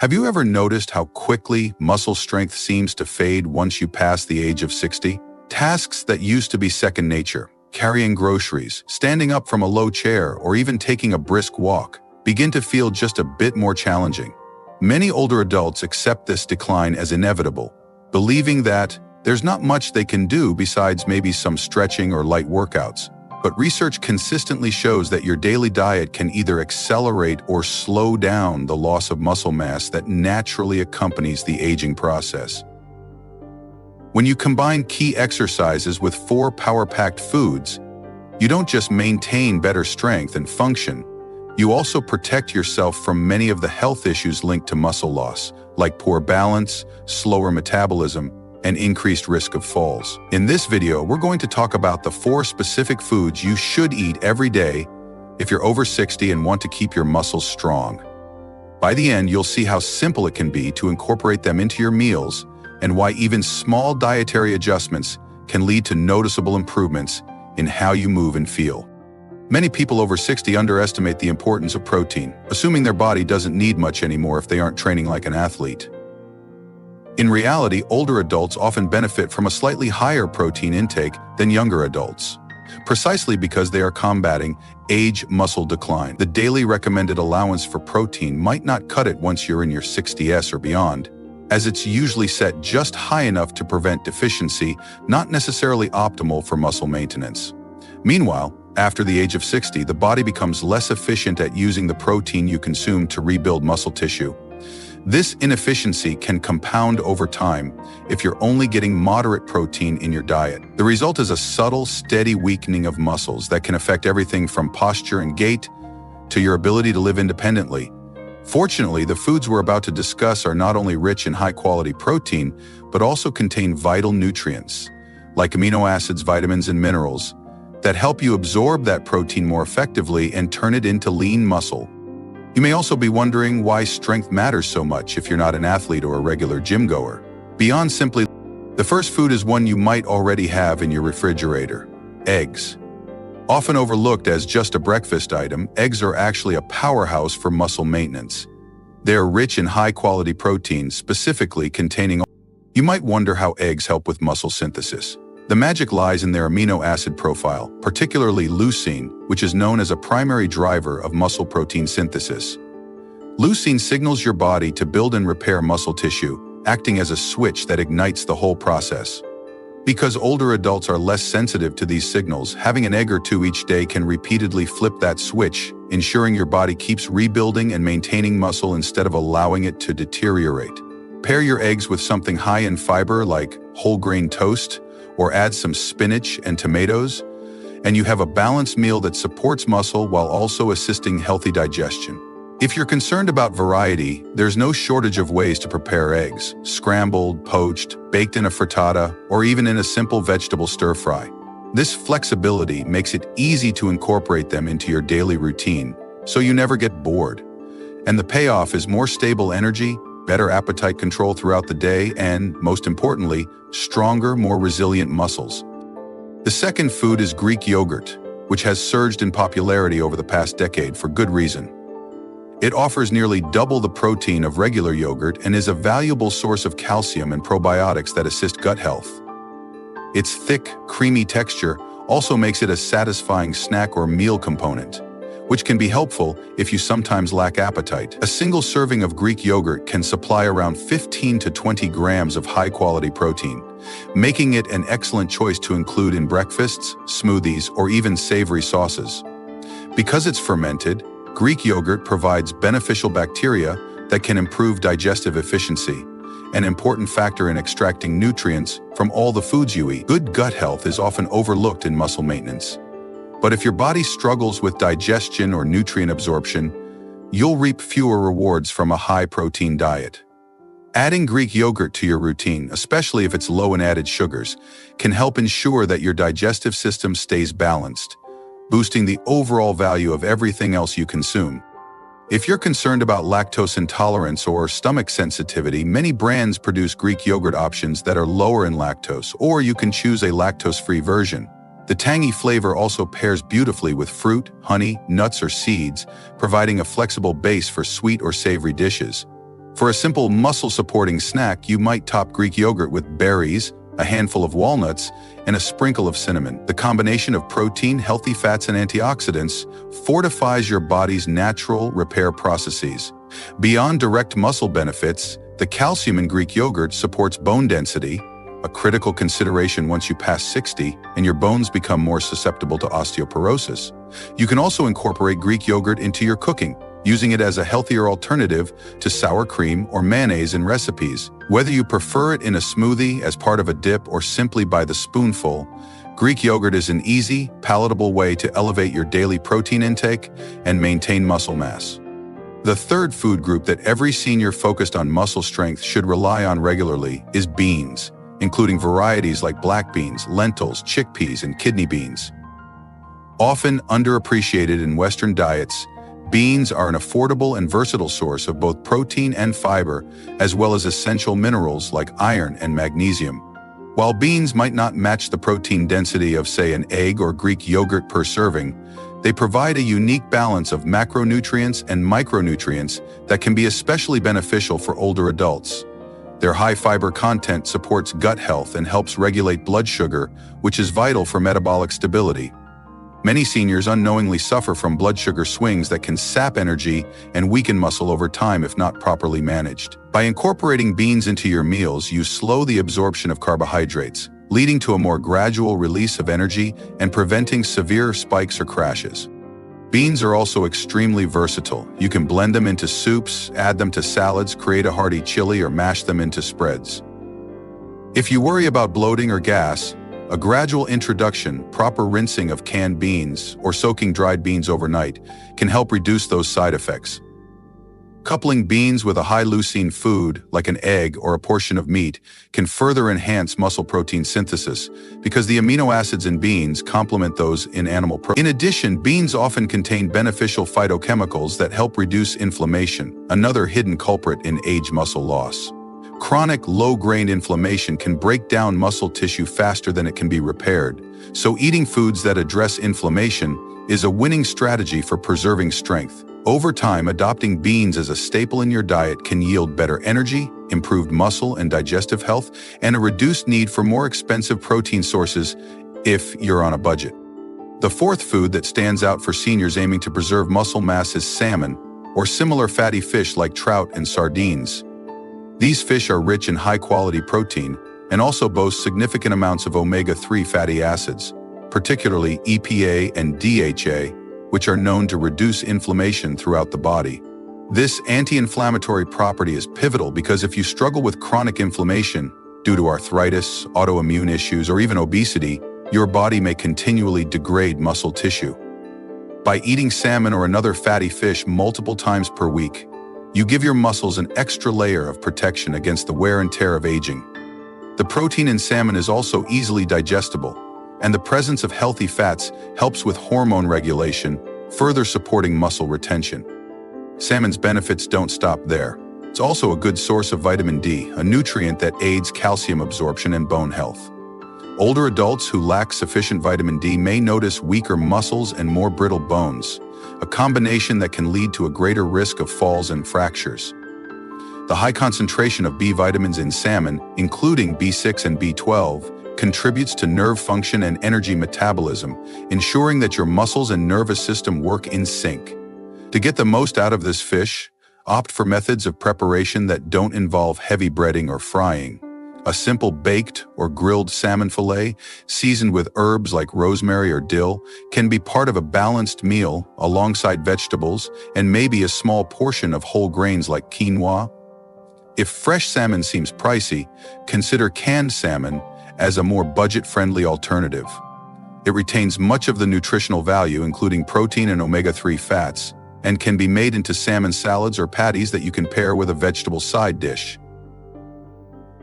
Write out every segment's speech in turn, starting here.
Have you ever noticed how quickly muscle strength seems to fade once you pass the age of 60? Tasks that used to be second nature, carrying groceries, standing up from a low chair, or even taking a brisk walk, begin to feel just a bit more challenging. Many older adults accept this decline as inevitable, believing that there's not much they can do besides maybe some stretching or light workouts. But research consistently shows that your daily diet can either accelerate or slow down the loss of muscle mass that naturally accompanies the aging process. When you combine key exercises with 4 power-packed foods, you don't just maintain better strength and function, you also protect yourself from many of the health issues linked to muscle loss, like poor balance, slower metabolism, and increased risk of falls. In this video, we're going to talk about the 4 specific foods you should eat every day if you're over 60 and want to keep your muscles strong. By the end, you'll see how simple it can be to incorporate them into your meals and why even small dietary adjustments can lead to noticeable improvements in how you move and feel. Many people over 60 underestimate the importance of protein, assuming their body doesn't need much anymore if they aren't training like an athlete. In reality, older adults often benefit from a slightly higher protein intake than younger adults, precisely because they are combating age muscle decline. The daily recommended allowance for protein might not cut it once you're in your 60s or beyond, as it's usually set just high enough to prevent deficiency, not necessarily optimal for muscle maintenance. Meanwhile, after the age of 60, the body becomes less efficient at using the protein you consume to rebuild muscle tissue. This inefficiency can compound over time if you're only getting moderate protein in your diet. The result is a subtle, steady weakening of muscles that can affect everything from posture and gait to your ability to live independently. Fortunately, the foods we're about to discuss are not only rich in high-quality protein, but also contain vital nutrients, like amino acids, vitamins, and minerals, that help you absorb that protein more effectively and turn it into lean muscle. You may also be wondering why strength matters so much if you're not an athlete or a regular gym goer. Beyond simply, the first food is one you might already have in your refrigerator: eggs. Often overlooked as just a breakfast item, eggs are actually a powerhouse for muscle maintenance. They are rich in high-quality proteins, specifically containing. You might wonder how eggs help with muscle synthesis. The magic lies in their amino acid profile, particularly leucine, which is known as a primary driver of muscle protein synthesis. Leucine signals your body to build and repair muscle tissue, acting as a switch that ignites the whole process. Because older adults are less sensitive to these signals, having an egg or 2 each day can repeatedly flip that switch, ensuring your body keeps rebuilding and maintaining muscle instead of allowing it to deteriorate. Pair your eggs with something high in fiber like whole grain toast, or add some spinach and tomatoes, and you have a balanced meal that supports muscle while also assisting healthy digestion. If you're concerned about variety, there's no shortage of ways to prepare eggs: scrambled, poached, baked in a frittata, or even in a simple vegetable stir-fry. This flexibility makes it easy to incorporate them into your daily routine, so you never get bored. And the payoff is more stable energy, better appetite control throughout the day, and, most importantly, stronger, more resilient muscles. The second food is Greek yogurt, which has surged in popularity over the past decade for good reason. It offers nearly double the protein of regular yogurt and is a valuable source of calcium and probiotics that assist gut health. Its thick, creamy texture also makes it a satisfying snack or meal component, which can be helpful if you sometimes lack appetite. A single serving of Greek yogurt can supply around 15 to 20 grams of high-quality protein, making it an excellent choice to include in breakfasts, smoothies, or even savory sauces. Because it's fermented, Greek yogurt provides beneficial bacteria that can improve digestive efficiency, an important factor in extracting nutrients from all the foods you eat. Good gut health is often overlooked in muscle maintenance. But if your body struggles with digestion or nutrient absorption, you'll reap fewer rewards from a high-protein diet. Adding Greek yogurt to your routine, especially if it's low in added sugars, can help ensure that your digestive system stays balanced, boosting the overall value of everything else you consume. If you're concerned about lactose intolerance or stomach sensitivity, many brands produce Greek yogurt options that are lower in lactose, or you can choose a lactose-free version. The tangy flavor also pairs beautifully with fruit, honey, nuts, or seeds, providing a flexible base for sweet or savory dishes. For a simple muscle-supporting snack, you might top Greek yogurt with berries, a handful of walnuts, and a sprinkle of cinnamon. The combination of protein, healthy fats, and antioxidants fortifies your body's natural repair processes. Beyond direct muscle benefits, the calcium in Greek yogurt supports bone density, a critical consideration once you pass 60 and your bones become more susceptible to osteoporosis. You can also incorporate Greek yogurt into your cooking, using it as a healthier alternative to sour cream or mayonnaise in recipes. Whether you prefer it in a smoothie, as part of a dip, or simply by the spoonful, Greek yogurt is an easy, palatable way to elevate your daily protein intake and maintain muscle mass. The third food group that every senior focused on muscle strength should rely on regularly is beans, including varieties like black beans, lentils, chickpeas, and kidney beans. Often underappreciated in Western diets, beans are an affordable and versatile source of both protein and fiber, as well as essential minerals like iron and magnesium. While beans might not match the protein density of, say, an egg or Greek yogurt per serving, they provide a unique balance of macronutrients and micronutrients that can be especially beneficial for older adults. Their high fiber content supports gut health and helps regulate blood sugar, which is vital for metabolic stability. Many seniors unknowingly suffer from blood sugar swings that can sap energy and weaken muscle over time if not properly managed. By incorporating beans into your meals, you slow the absorption of carbohydrates, leading to a more gradual release of energy and preventing severe spikes or crashes. Beans are also extremely versatile. You can blend them into soups, add them to salads, create a hearty chili, or mash them into spreads. If you worry about bloating or gas, a gradual introduction, proper rinsing of canned beans, or soaking dried beans overnight can help reduce those side effects. Coupling beans with a high-leucine food, like an egg or a portion of meat, can further enhance muscle protein synthesis because the amino acids in beans complement those in animal protein. In addition, beans often contain beneficial phytochemicals that help reduce inflammation, another hidden culprit in age muscle loss. Chronic low-grade inflammation can break down muscle tissue faster than it can be repaired, so eating foods that address inflammation is a winning strategy for preserving strength. Over time, adopting beans as a staple in your diet can yield better energy, improved muscle and digestive health, and a reduced need for more expensive protein sources if you're on a budget. The fourth food that stands out for seniors aiming to preserve muscle mass is salmon, or similar fatty fish like trout and sardines. These fish are rich in high-quality protein and also boast significant amounts of omega-3 fatty acids, particularly EPA and DHA, which are known to reduce inflammation throughout the body. This anti-inflammatory property is pivotal because if you struggle with chronic inflammation due to arthritis, autoimmune issues, or even obesity, your body may continually degrade muscle tissue. By eating salmon or another fatty fish multiple times per week, you give your muscles an extra layer of protection against the wear and tear of aging. The protein in salmon is also easily digestible, and the presence of healthy fats helps with hormone regulation, further supporting muscle retention. Salmon's benefits don't stop there. It's also a good source of vitamin D, a nutrient that aids calcium absorption and bone health. Older adults who lack sufficient vitamin D may notice weaker muscles and more brittle bones, a combination that can lead to a greater risk of falls and fractures. The high concentration of B vitamins in salmon, including B6 and B12, contributes to nerve function and energy metabolism, ensuring that your muscles and nervous system work in sync. To get the most out of this fish, opt for methods of preparation that don't involve heavy breading or frying. A simple baked or grilled salmon fillet, seasoned with herbs like rosemary or dill, can be part of a balanced meal alongside vegetables and maybe a small portion of whole grains like quinoa. If fresh salmon seems pricey, consider canned salmon as a more budget-friendly alternative. It retains much of the nutritional value, including protein and omega-3 fats, and can be made into salmon salads or patties that you can pair with a vegetable side dish.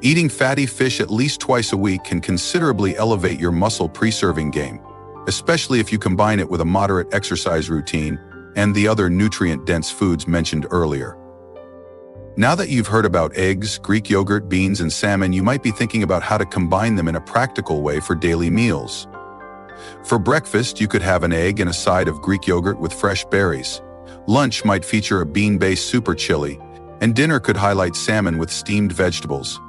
Eating fatty fish at least twice a week can considerably elevate your muscle preserving game, especially if you combine it with a moderate exercise routine and the other nutrient-dense foods mentioned earlier. Now that you've heard about eggs, Greek yogurt, beans, and salmon, you might be thinking about how to combine them in a practical way for daily meals. For breakfast, you could have an egg and a side of Greek yogurt with fresh berries. Lunch might feature a bean-based super chili, And dinner could highlight salmon with steamed vegetables.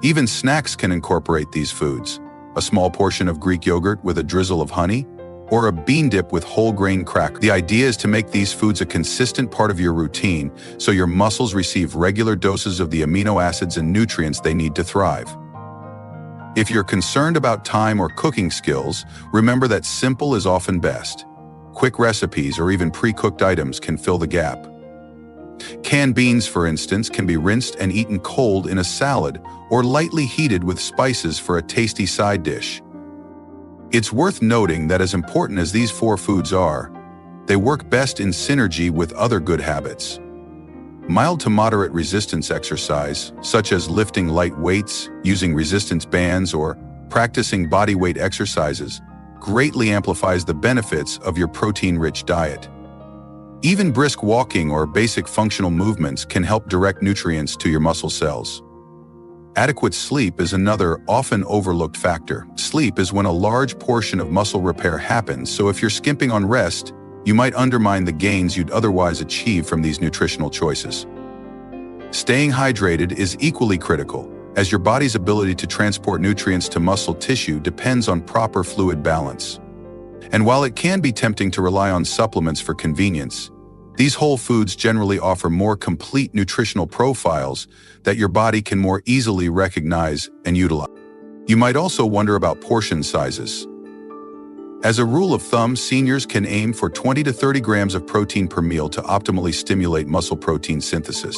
Even snacks can incorporate these foods. A small portion of Greek yogurt with a drizzle of honey, or a bean dip with whole grain crackers. The idea is to make these foods a consistent part of your routine so your muscles receive regular doses of the amino acids and nutrients they need to thrive. If you're concerned about time or cooking skills, remember that simple is often best. Quick recipes or even pre-cooked items can fill the gap. Canned beans, for instance, can be rinsed and eaten cold in a salad or lightly heated with spices for a tasty side dish. It's worth noting that as important as these 4 foods are, they work best in synergy with other good habits. Mild to moderate resistance exercise, such as lifting light weights, using resistance bands, or practicing bodyweight exercises, greatly amplifies the benefits of your protein-rich diet. Even brisk walking or basic functional movements can help direct nutrients to your muscle cells. Adequate sleep is another often overlooked factor. Sleep is when a large portion of muscle repair happens, so if you're skimping on rest, you might undermine the gains you'd otherwise achieve from these nutritional choices. Staying hydrated is equally critical, as your body's ability to transport nutrients to muscle tissue depends on proper fluid balance. And while it can be tempting to rely on supplements for convenience, these whole foods generally offer more complete nutritional profiles that your body can more easily recognize and utilize. You might also wonder about portion sizes. As a rule of thumb, seniors can aim for 20 to 30 grams of protein per meal to optimally stimulate muscle protein synthesis.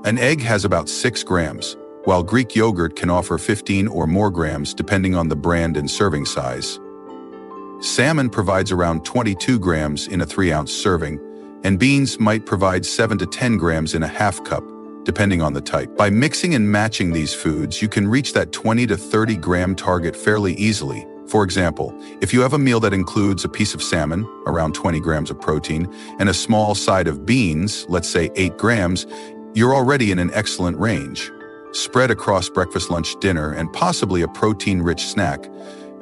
An egg has about 6 grams, while Greek yogurt can offer 15 or more grams depending on the brand and serving size. Salmon provides around 22 grams in a 3-ounce serving, and beans might provide 7 to 10 grams in a half cup, depending on the type. By mixing and matching these foods, you can reach that 20 to 30 gram target fairly easily. For example, if you have a meal that includes a piece of salmon, around 20 grams of protein, and a small side of beans, let's say 8 grams, you're already in an excellent range. Spread across breakfast, lunch, dinner, and possibly a protein-rich snack,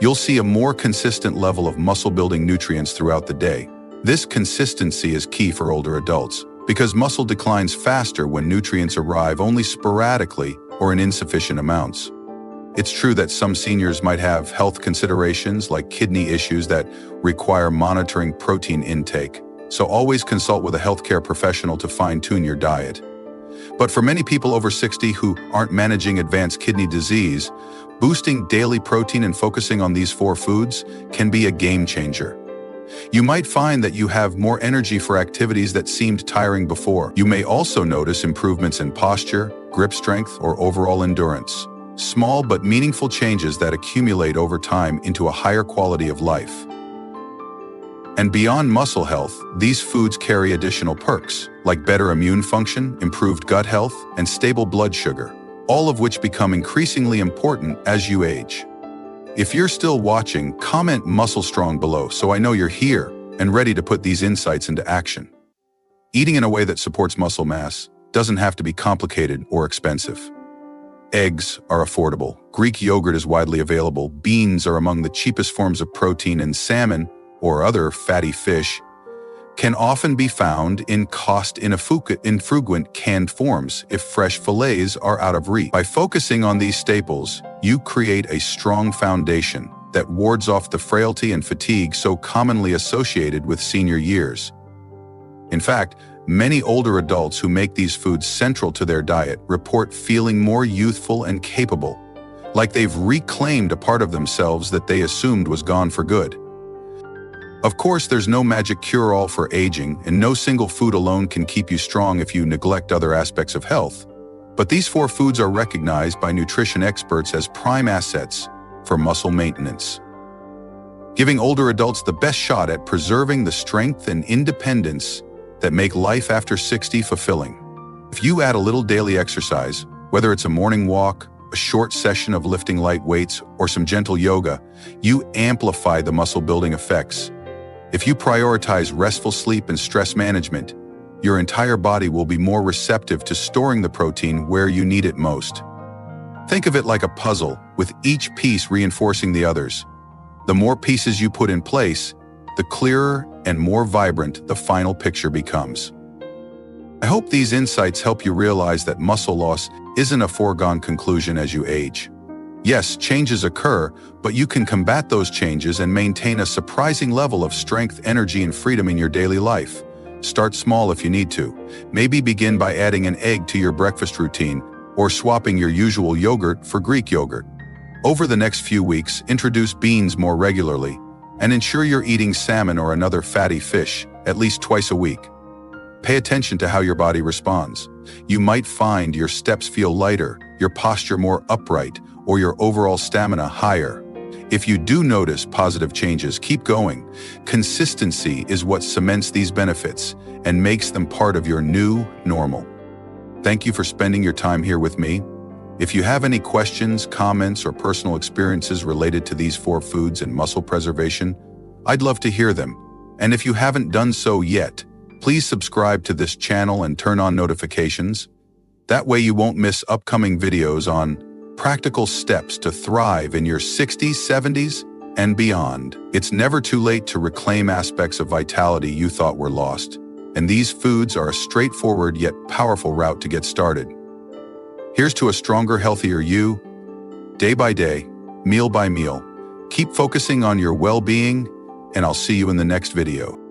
you'll see a more consistent level of muscle-building nutrients throughout the day. This consistency is key for older adults, because muscle declines faster when nutrients arrive only sporadically or in insufficient amounts. It's true that some seniors might have health considerations like kidney issues that require monitoring protein intake, so always consult with a healthcare professional to fine-tune your diet. But for many people over 60 who aren't managing advanced kidney disease, boosting daily protein and focusing on these 4 foods can be a game changer. You might find that you have more energy for activities that seemed tiring before. You may also notice improvements in posture, grip strength, or overall endurance. Small but meaningful changes that accumulate over time into a higher quality of life. And beyond muscle health, these foods carry additional perks, like better immune function, improved gut health, and stable blood sugar, all of which become increasingly important as you age. If you're still watching, comment "Muscle Strong" below so I know you're here and ready to put these insights into action. Eating in a way that supports muscle mass doesn't have to be complicated or expensive. Eggs are affordable, Greek yogurt is widely available, beans are among the cheapest forms of protein, and salmon, or other fatty fish, can often be found in cost-infrequent canned forms if fresh fillets are out of reach. By focusing on these staples, you create a strong foundation that wards off the frailty and fatigue so commonly associated with senior years. In fact, many older adults who make these foods central to their diet report feeling more youthful and capable, like they've reclaimed a part of themselves that they assumed was gone for good. Of course, there's no magic cure-all for aging, and no single food alone can keep you strong if you neglect other aspects of health. But these 4 foods are recognized by nutrition experts as prime assets for muscle maintenance, giving older adults the best shot at preserving the strength and independence that make life after 60 fulfilling. If you add a little daily exercise, whether it's a morning walk, a short session of lifting light weights, or some gentle yoga, you amplify the muscle-building effects. If you prioritize restful sleep and stress management, your entire body will be more receptive to storing the protein where you need it most. Think of it like a puzzle, with each piece reinforcing the others. The more pieces you put in place, the clearer and more vibrant the final picture becomes. I hope these insights help you realize that muscle loss isn't a foregone conclusion as you age. Yes, changes occur, but you can combat those changes and maintain a surprising level of strength, energy, and freedom in your daily life. Start small if you need to. Maybe begin by adding an egg to your breakfast routine or swapping your usual yogurt for Greek yogurt. Over the next few weeks, introduce beans more regularly and ensure you're eating salmon or another fatty fish at least twice a week. Pay attention to how your body responds. You might find your steps feel lighter, your posture more upright, or your overall stamina higher. If you do notice positive changes, keep going. Consistency is what cements these benefits and makes them part of your new normal. Thank you for spending your time here with me. If you have any questions, comments, or personal experiences related to these 4 foods and muscle preservation, I'd love to hear them. And if you haven't done so yet, please subscribe to this channel and turn on notifications. That way you won't miss upcoming videos on practical steps to thrive in your 60s, 70s, and beyond. It's never too late to reclaim aspects of vitality you thought were lost, and these foods are a straightforward yet powerful route to get started. Here's to a stronger, healthier you, day by day, meal by meal. Keep focusing on your well-being, and I'll see you in the next video.